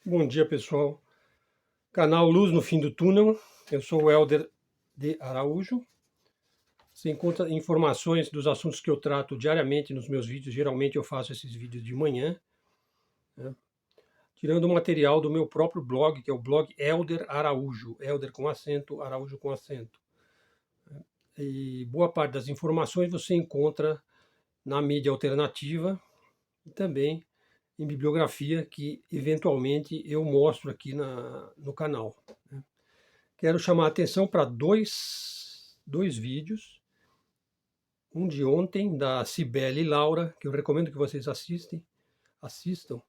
Bom dia, pessoal. Canal Luz no Fim do Túnel. Eu sou o Helder de Araújo. Você encontra informações dos assuntos que eu trato diariamente nos meus vídeos. Geralmente eu faço esses vídeos de manhã, né? Tirando o material do meu próprio blog, que é o blog Helder Araújo. Helder com acento, Araújo com acento. E boa parte das informações você encontra na mídia alternativa e também em bibliografia que eventualmente eu mostro aqui no canal. Quero chamar a atenção para dois vídeos. Um de ontem, da Cibele Laura, que eu recomendo que vocês assistam.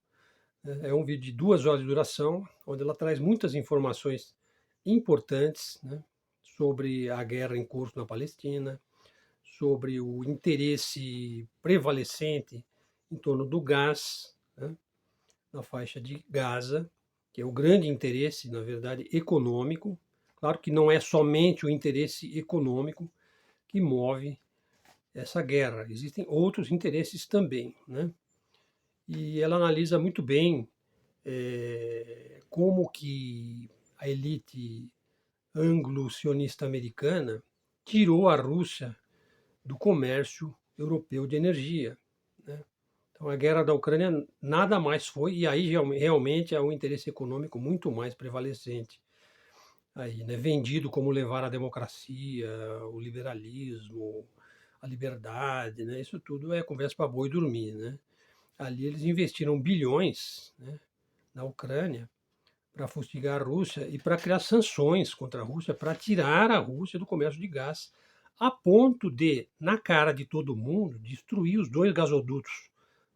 É um vídeo de 2 horas de duração, onde ela traz muitas informações importantes, né, sobre a guerra em curso na Palestina, sobre o interesse prevalecente em torno do gás, né, na faixa de Gaza, que é o grande interesse, na verdade, econômico. Claro que não é somente o interesse econômico que move essa guerra, existem outros interesses também, né? E ela analisa muito bem como que a elite anglo-sionista americana tirou a Rússia do comércio europeu de energia, né? Então a guerra da Ucrânia nada mais foi, e aí realmente é um interesse econômico muito mais prevalecente aí, né? Vendido como levar a democracia, o liberalismo, a liberdade, né? Isso tudo é conversa para boi dormir, né? Ali eles investiram bilhões, né, na Ucrânia para fustigar a Rússia e para criar sanções contra a Rússia, para tirar a Rússia do comércio de gás, a ponto de, na cara de todo mundo, destruir os 2 gasodutos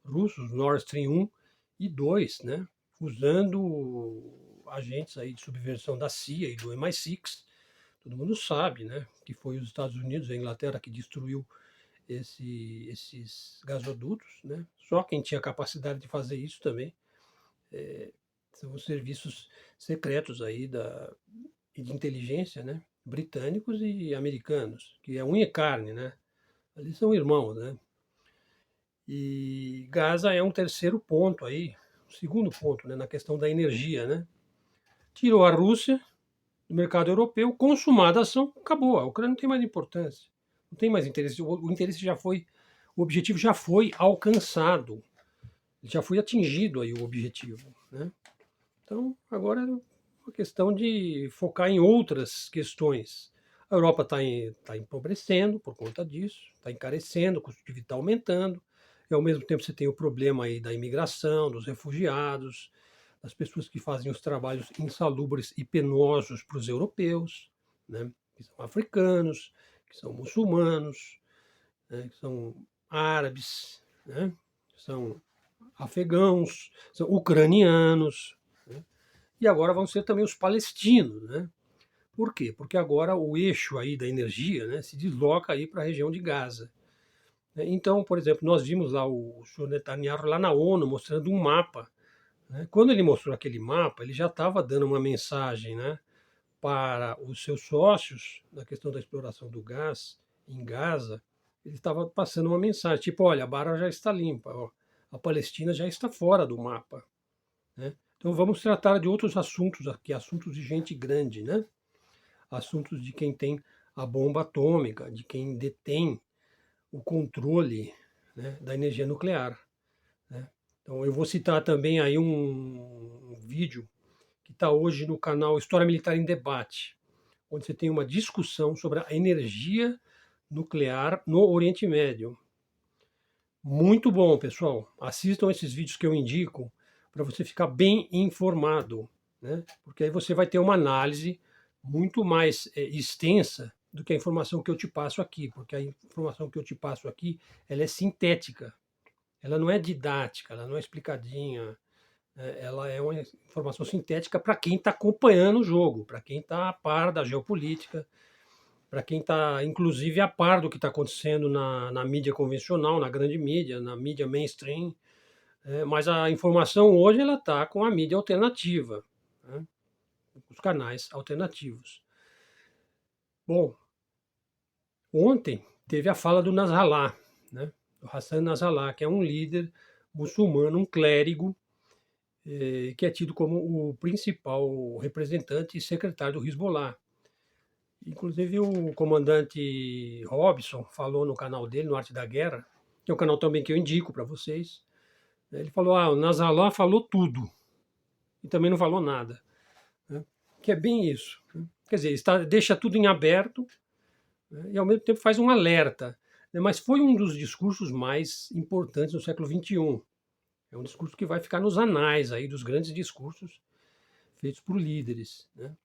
russos, Nord Stream 1 e 2, né, usando agentes aí de subversão da CIA e do MI6. Todo mundo sabe, né, que foi os Estados Unidos e a Inglaterra que destruiu esses gasodutos, né? Só quem tinha capacidade de fazer isso também são os serviços secretos aí de inteligência, né? Britânicos e americanos, que é unha e carne, né? Ali são irmãos, né? E Gaza é um terceiro ponto aí, um segundo ponto, né, na questão da energia, né? Tirou a Rússia do mercado europeu, consumada a ação, acabou. A Ucrânia não tem mais importância, não tem mais interesse. O interesse já foi, o objetivo já foi alcançado, já foi atingido aí o objetivo, né? Então agora é uma questão de focar em outras questões. A Europa está empobrecendo por conta disso, está encarecendo, o custo de vida está aumentando, e ao mesmo tempo você tem o problema aí da imigração, dos refugiados, das pessoas que fazem os trabalhos insalubres e penosos para os europeus, né? Que são africanos, que são muçulmanos, né? Que são árabes, né? Que são afegãos, são ucranianos, né? E agora vão ser também os palestinos, né? Por quê? Porque agora o eixo aí da energia, né, se desloca aí para a região de Gaza. Então, por exemplo, nós vimos lá o senhor Netanyahu lá na ONU mostrando um mapa, né? Quando ele mostrou aquele mapa, ele já estava dando uma mensagem, né, para os seus sócios na questão da exploração do gás em Gaza. Ele estava passando uma mensagem, tipo, olha, a barra já está limpa, ó, a Palestina já está fora do mapa, né? Então vamos tratar de outros assuntos aqui, assuntos de gente grande, né? Assuntos de quem tem a bomba atômica, de quem detém o controle, né, da energia nuclear, né? Então eu vou citar também aí um vídeo que está hoje no canal História Militar em Debate, onde você tem uma discussão sobre a energia nuclear no Oriente Médio. Muito bom, pessoal. Assistam esses vídeos que eu indico para você ficar bem informado, né? Porque aí você vai ter uma análise muito mais extensa do que a informação que eu te passo aqui, porque a informação que eu te passo aqui, ela é sintética, ela não é didática, ela não é explicadinha, ela é uma informação sintética para quem está acompanhando o jogo, para quem está a par da geopolítica, para quem está, inclusive, a par do que está acontecendo na mídia convencional, na grande mídia, na mídia mainstream, mas a informação hoje ela está com a mídia alternativa, né? Os canais alternativos. Bom, ontem teve a fala do Nasrallah, né? O Hassan Nasrallah, que é um líder muçulmano, um clérigo, que é tido como o principal representante e secretário do Hezbollah. Inclusive o comandante Robson falou no canal dele, no Arte da Guerra, que é um canal também que eu indico para vocês, né. Ele falou: "Ah, o Nasrallah falou tudo e também não falou nada", né, que é bem isso, né. Quer dizer, deixa tudo em aberto, né, e ao mesmo tempo faz um alerta, né, mas foi um dos discursos mais importantes do século XXI. É um discurso que vai ficar nos anais aí dos grandes discursos feitos por líderes, né.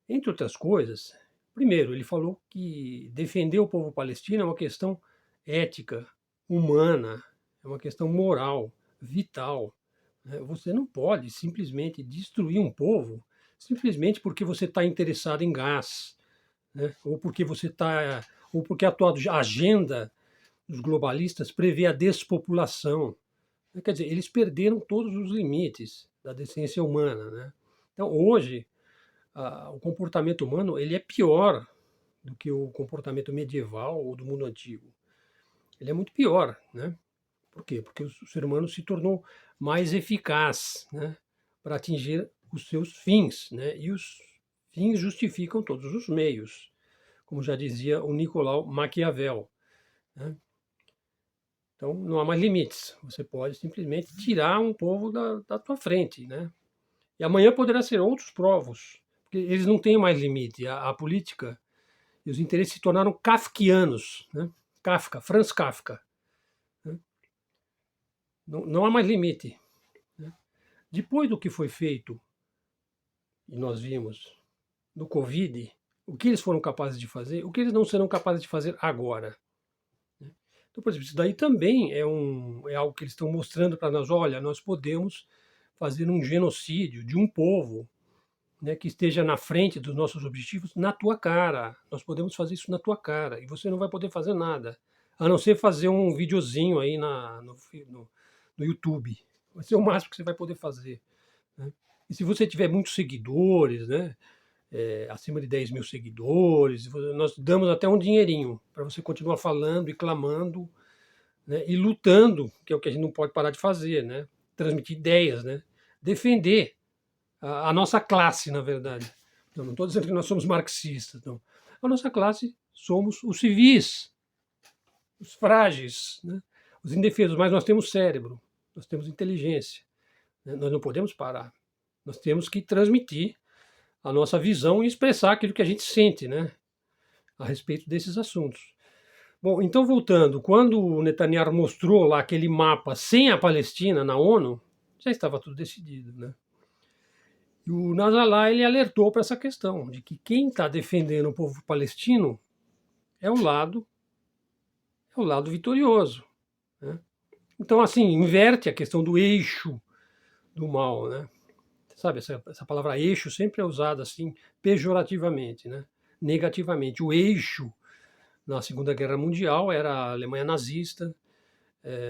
Entre outras coisas, primeiro, ele falou que defender o povo palestino é uma questão ética, humana, é uma questão moral, vital, né. Você não pode simplesmente destruir um povo simplesmente porque você está interessado em gás, né, ou porque a tua agenda dos globalistas prevê a despopulação. Quer dizer, eles perderam todos os limites da decência humana, né. Então hoje, o comportamento humano ele é pior do que o comportamento medieval ou do mundo antigo. Ele é muito pior, né. Por quê? Porque o ser humano se tornou mais eficaz, né, para atingir os seus fins, né, e os fins justificam todos os meios, como já dizia o Nicolau Maquiavel, né. Então não há mais limites, você pode simplesmente tirar um povo da tua frente, né. E amanhã poderá ser outros povos, porque eles não têm mais limite, a política e os interesses se tornaram kafkianos, né. Kafka, Franz Kafka, né. Não há mais limite, né. Depois do que foi feito, e nós vimos, no Covid, o que eles foram capazes de fazer, o que eles não serão capazes de fazer agora, né. Então, por exemplo, isso daí também é algo que eles estão mostrando para nós: "Olha, nós podemos fazer um genocídio de um povo, né, que esteja na frente dos nossos objetivos na tua cara. Nós podemos fazer isso na tua cara e você não vai poder fazer nada, a não ser fazer um videozinho aí no YouTube. Vai ser o máximo que você vai poder fazer, né. E se você tiver muitos seguidores, né, acima de 10.000 seguidores, nós damos até um dinheirinho para você continuar falando e clamando, né, e lutando, que é o que a gente não pode parar de fazer, né, transmitir ideias, né, defender a nossa classe, na verdade. Eu não estou dizendo que nós somos marxistas, não. A nossa classe somos os civis, os frágeis, né, os indefesos, mas nós temos cérebro, nós temos inteligência, né, nós não podemos parar. Nós temos que transmitir a nossa visão e expressar aquilo que a gente sente, né, a respeito desses assuntos. Bom, então voltando, quando o Netanyahu mostrou lá aquele mapa sem a Palestina na ONU, já estava tudo decidido, né? E o Nasrallah ele alertou para essa questão de que quem está defendendo o povo palestino é o lado vitorioso, né? Então, assim, inverte a questão do eixo do mal, né? Sabe, essa palavra eixo sempre é usada assim pejorativamente, né? Negativamente. O eixo na Segunda Guerra Mundial era a Alemanha nazista,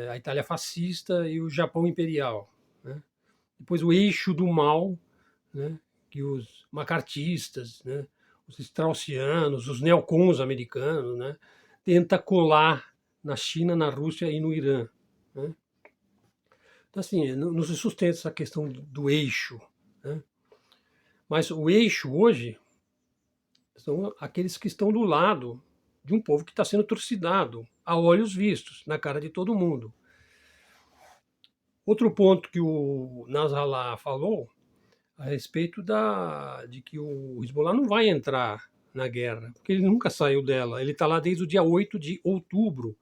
a Itália fascista e o Japão imperial, né? Depois o eixo do mal, né, que os macartistas, né, os straussianos, os neocons americanos, né, tenta colar na China, na Rússia e no Irã, né. Então, assim, não se sustenta essa questão do eixo, né. Mas o eixo hoje são aqueles que estão do lado de um povo que está sendo trucidado a olhos vistos, na cara de todo mundo. Outro ponto que o Nasrallah falou a respeito de que o Hezbollah não vai entrar na guerra, porque ele nunca saiu dela. Ele está lá desde o dia 8 de outubro,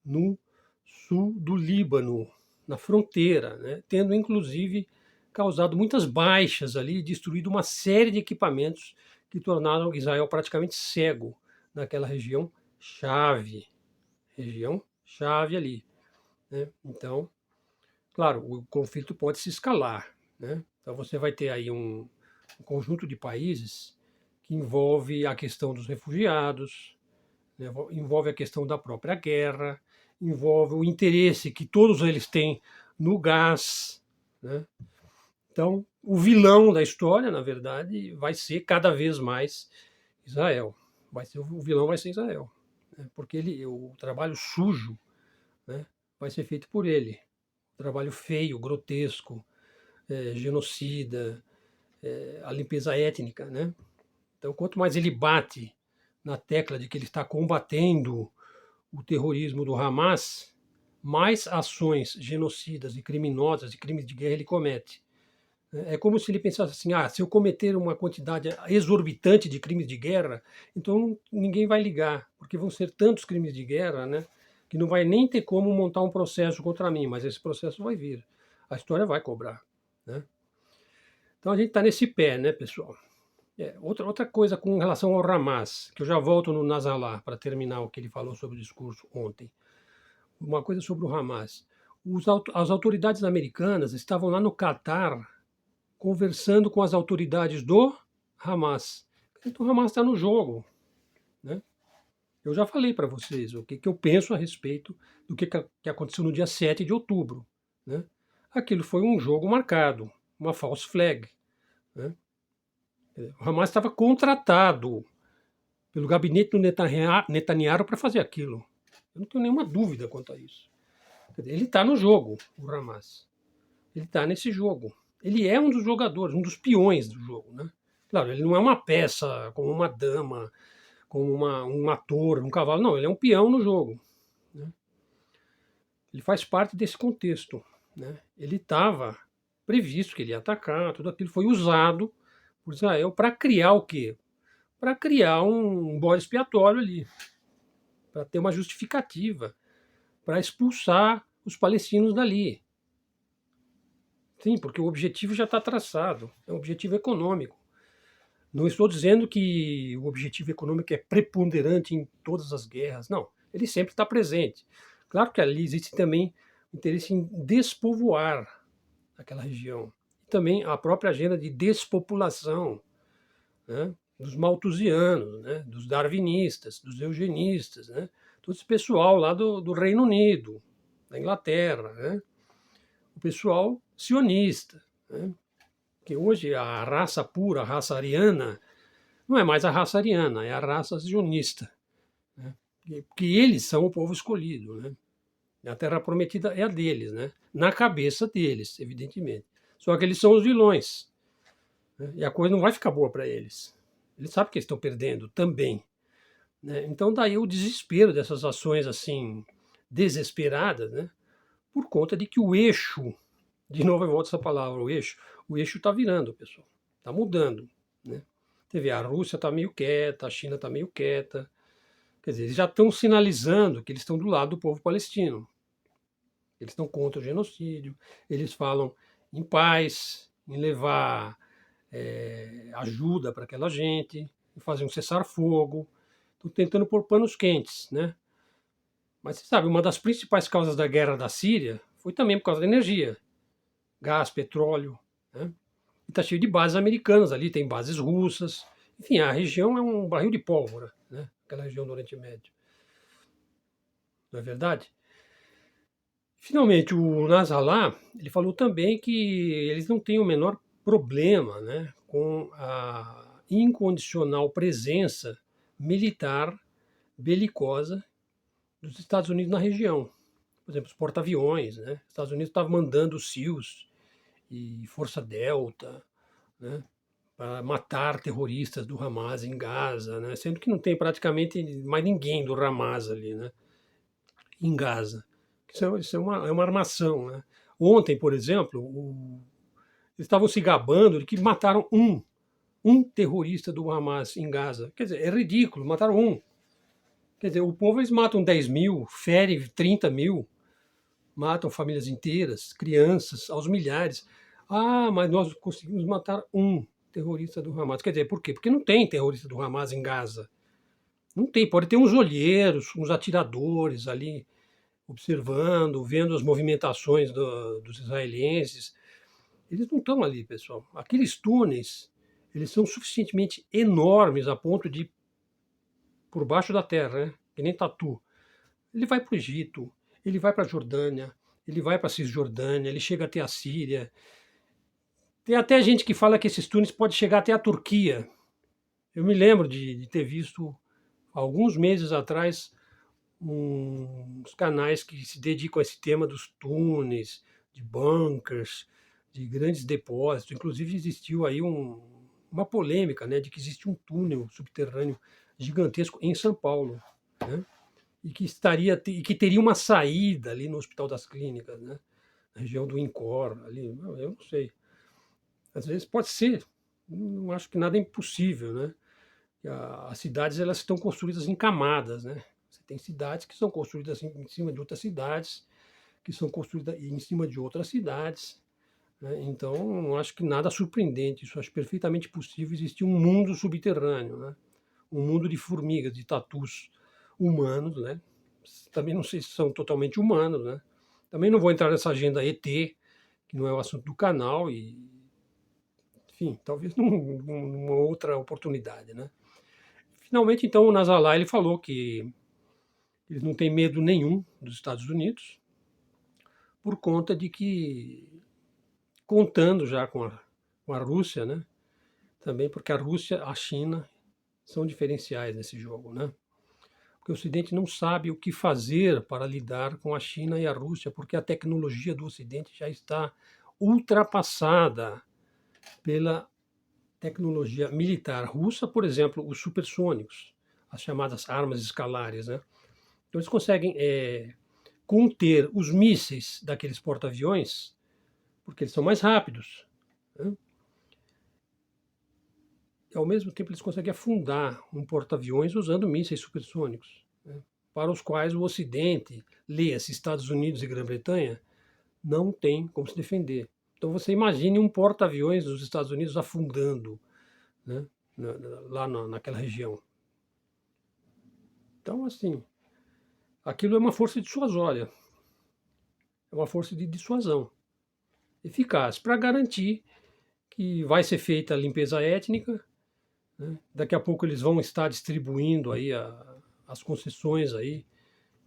no sul do Líbano, na fronteira, né, tendo inclusive causado muitas baixas ali, destruído uma série de equipamentos que tornaram Israel praticamente cego naquela região chave ali, né? Então, claro, o conflito pode se escalar, né? Então você vai ter aí um conjunto de países que envolve a questão dos refugiados, né, envolve a questão da própria guerra, envolve o interesse que todos eles têm no gás, né? Então, o vilão da história, na verdade, vai ser cada vez mais Israel. O vilão vai ser Israel, né? Porque o trabalho sujo, né, vai ser feito por ele. O trabalho feio, grotesco, genocida, a limpeza étnica, né? Então, quanto mais ele bate na tecla de que ele está combatendo o terrorismo do Hamas, mais ações genocidas e criminosas e crimes de guerra ele comete. É como se ele pensasse assim: se eu cometer uma quantidade exorbitante de crimes de guerra, então ninguém vai ligar, porque vão ser tantos crimes de guerra, né, que não vai nem ter como montar um processo contra mim, mas esse processo vai vir. A história vai cobrar, né? Então a gente está nesse pé, né, pessoal? Outra coisa com relação ao Hamas, que eu já volto no Nasrallah para terminar o que ele falou sobre o discurso ontem. Uma coisa sobre o Hamas. As autoridades americanas estavam lá no Catar conversando com as autoridades do Hamas. Então o Hamas está no jogo, né? Eu já falei para vocês o que eu penso a respeito do que aconteceu no dia 7 de outubro, né? Aquilo foi um jogo marcado, uma false flag, né? O Hamas estava contratado pelo gabinete do Netanyahu para fazer aquilo. Eu não tenho nenhuma dúvida quanto a isso. Ele está no jogo, o Hamas. Ele está nesse jogo. Ele é um dos jogadores, um dos peões do jogo, né? Claro, ele não é uma peça como uma dama, como um ator, um cavalo. Não, ele é um peão no jogo, né? Ele faz parte desse contexto, né? Ele estava previsto que ele ia atacar, tudo aquilo foi usado por Israel para criar o quê? Para criar um bode expiatório ali, para ter uma justificativa, para expulsar os palestinos dali. Sim, porque o objetivo já está traçado, é um objetivo econômico. Não estou dizendo que o objetivo econômico é preponderante em todas as guerras, não. Ele sempre está presente. Claro que ali existe também o interesse em despovoar aquela região. E também a própria agenda de despopulação, né, dos malthusianos, né, dos darwinistas, dos eugenistas, né, todo esse pessoal lá do Reino Unido, da Inglaterra, né, o pessoal sionista, né, que hoje a raça pura, a raça ariana, não é mais a raça ariana, é a raça sionista, né, porque eles são o povo escolhido, né. A terra prometida é a deles, né, na cabeça deles, evidentemente. Só que eles são os vilões, né, e a coisa não vai ficar boa para eles. Eles sabem que eles estão perdendo também, né? Então daí o desespero dessas ações assim desesperadas, né? Por conta de que o eixo, de novo eu volto essa palavra, o eixo está virando, pessoal, está mudando, né? Você vê, a Rússia está meio quieta, a China está meio quieta, quer dizer, eles já estão sinalizando que eles estão do lado do povo palestino, eles estão contra o genocídio, eles falam em paz, em levar ajuda para aquela gente, fazer um cessar-fogo, estão tentando pôr panos quentes, né? Mas você sabe, uma das principais causas da guerra da Síria foi também por causa da energia, gás, petróleo, né? E está cheio de bases americanas ali, tem bases russas, enfim, a região é um barril de pólvora, né? Aquela região do Oriente Médio, não é verdade? Finalmente, o Nasrallah, ele falou também que eles não têm o menor problema, né, com a incondicional presença militar belicosa dos Estados Unidos na região. Por exemplo, os porta-aviões, né? Os Estados Unidos estavam mandando os SEALs e Força Delta, né, para matar terroristas do Hamas em Gaza, né? Sendo que não tem praticamente mais ninguém do Hamas ali, né, em Gaza. Isso é uma armação, né? Ontem, por exemplo, eles estavam se gabando de que mataram um terrorista do Hamas em Gaza. Quer dizer, é ridículo, mataram um. Quer dizer, o povo eles matam 10 mil, ferem 30 mil, matam famílias inteiras, crianças, aos milhares. Mas nós conseguimos matar um terrorista do Hamas. Quer dizer, por quê? Porque não tem terrorista do Hamas em Gaza. Não tem, pode ter uns olheiros, uns atiradores ali, observando, vendo as movimentações dos israelenses. Eles não estão ali, pessoal. Aqueles túneis, eles são suficientemente enormes a ponto de, por baixo da terra, né, que nem tatu, ele vai para o Egito, ele vai para a Jordânia, ele vai para a Cisjordânia, ele chega até a Síria. Tem até gente que fala que esses túneis podem chegar até a Turquia. Eu me lembro de ter visto, alguns meses atrás, uns canais que se dedicam a esse tema dos túneis, de bunkers, de grandes depósitos. Inclusive existiu aí uma polêmica, né, de que existe um túnel subterrâneo gigantesco em São Paulo, né, e que teria uma saída ali no Hospital das Clínicas, né, na região do INCOR, ali, eu não sei. Às vezes pode ser, não acho que nada é impossível, né? As cidades elas estão construídas em camadas, né? Você tem cidades que são construídas em cima de outras cidades, que são construídas em cima de outras cidades, né? Então, não acho que nada surpreendente, isso acho perfeitamente possível existir um mundo subterrâneo, né? Um mundo de formigas, de tatus humanos, né? Também não sei se são totalmente humanos, né? Também não vou entrar nessa agenda ET, que não é o assunto do canal, e, enfim, talvez numa outra oportunidade, né? Finalmente, então, o Nasalá ele falou que ele não tem medo nenhum dos Estados Unidos, por conta de que, contando já com a Rússia, né? Também porque a Rússia, a China são diferenciais nesse jogo, né? Porque o Ocidente não sabe o que fazer para lidar com a China e a Rússia, porque a tecnologia do Ocidente já está ultrapassada pela tecnologia militar russa, por exemplo, os supersônicos, as chamadas armas escalares, né? Então eles conseguem conter os mísseis daqueles porta-aviões, porque eles são mais rápidos, né? E ao mesmo tempo eles conseguem afundar um porta-aviões usando mísseis supersônicos, né? Para os quais o Ocidente, leia-se Estados Unidos e Grã-Bretanha, não tem como se defender. Então você imagine um porta-aviões dos Estados Unidos afundando, né, lá naquela região. Então, assim, aquilo é uma força dissuasória, é uma força de dissuasão eficaz para garantir que vai ser feita a limpeza étnica, né? Daqui a pouco eles vão estar distribuindo aí as concessões aí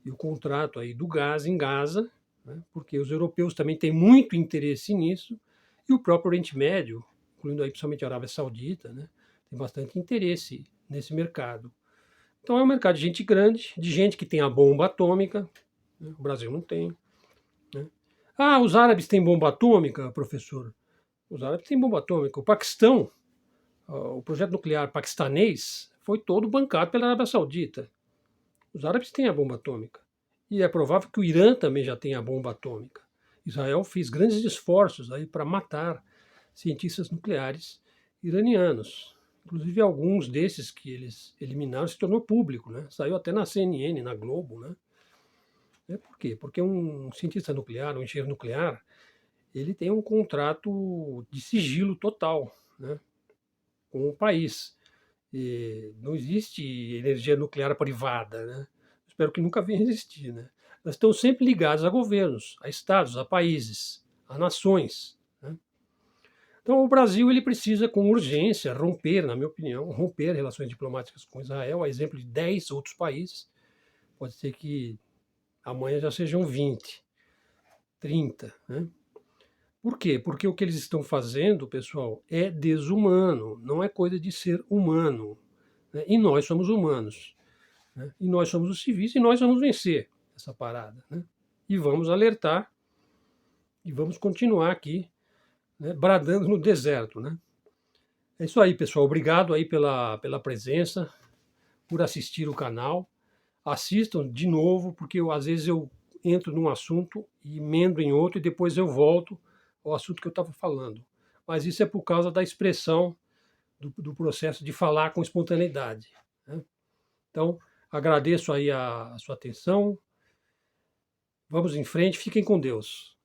e o contrato aí do gás em Gaza, né? Porque os europeus também têm muito interesse nisso e o próprio Oriente Médio, incluindo aí principalmente a Arábia Saudita, né? Tem bastante interesse nesse mercado. Então é um mercado de gente grande, de gente que tem a bomba atômica, né? O Brasil não tem, né? Ah, os árabes têm bomba atômica, professor? Os árabes têm bomba atômica. O Paquistão, o projeto nuclear paquistanês, foi todo bancado pela Arábia Saudita. Os árabes têm a bomba atômica. E é provável que o Irã também já tenha a bomba atômica. Israel fez grandes esforços aí para matar cientistas nucleares iranianos. Inclusive, alguns desses que eles eliminaram se tornou público, né? Saiu até na CNN, na Globo, né? Por quê? Porque um cientista nuclear, um engenheiro nuclear, ele tem um contrato de sigilo total, né, com o país. E não existe energia nuclear privada, né? Espero que nunca venha a existir, né? Elas estão sempre ligadas a governos, a estados, a países, a nações, né? Então o Brasil ele precisa com urgência romper, na minha opinião, romper relações diplomáticas com Israel, a exemplo de 10 outros países. Pode ser que amanhã já sejam 20, 30, né? Por quê? Porque o que eles estão fazendo, pessoal, é desumano, não é coisa de ser humano, né? E nós somos humanos, né? E nós somos os civis e nós vamos vencer essa parada, né? E vamos alertar e vamos continuar aqui, né, bradando no deserto, né? É isso aí, pessoal. Obrigado aí pela presença, por assistir o canal. Assistam de novo, porque às vezes eu entro num assunto e emendo em outro e depois eu volto ao assunto que eu estava falando. Mas isso é por causa da expressão do processo de falar com espontaneidade, né? Então, agradeço aí a sua atenção. Vamos em frente, fiquem com Deus.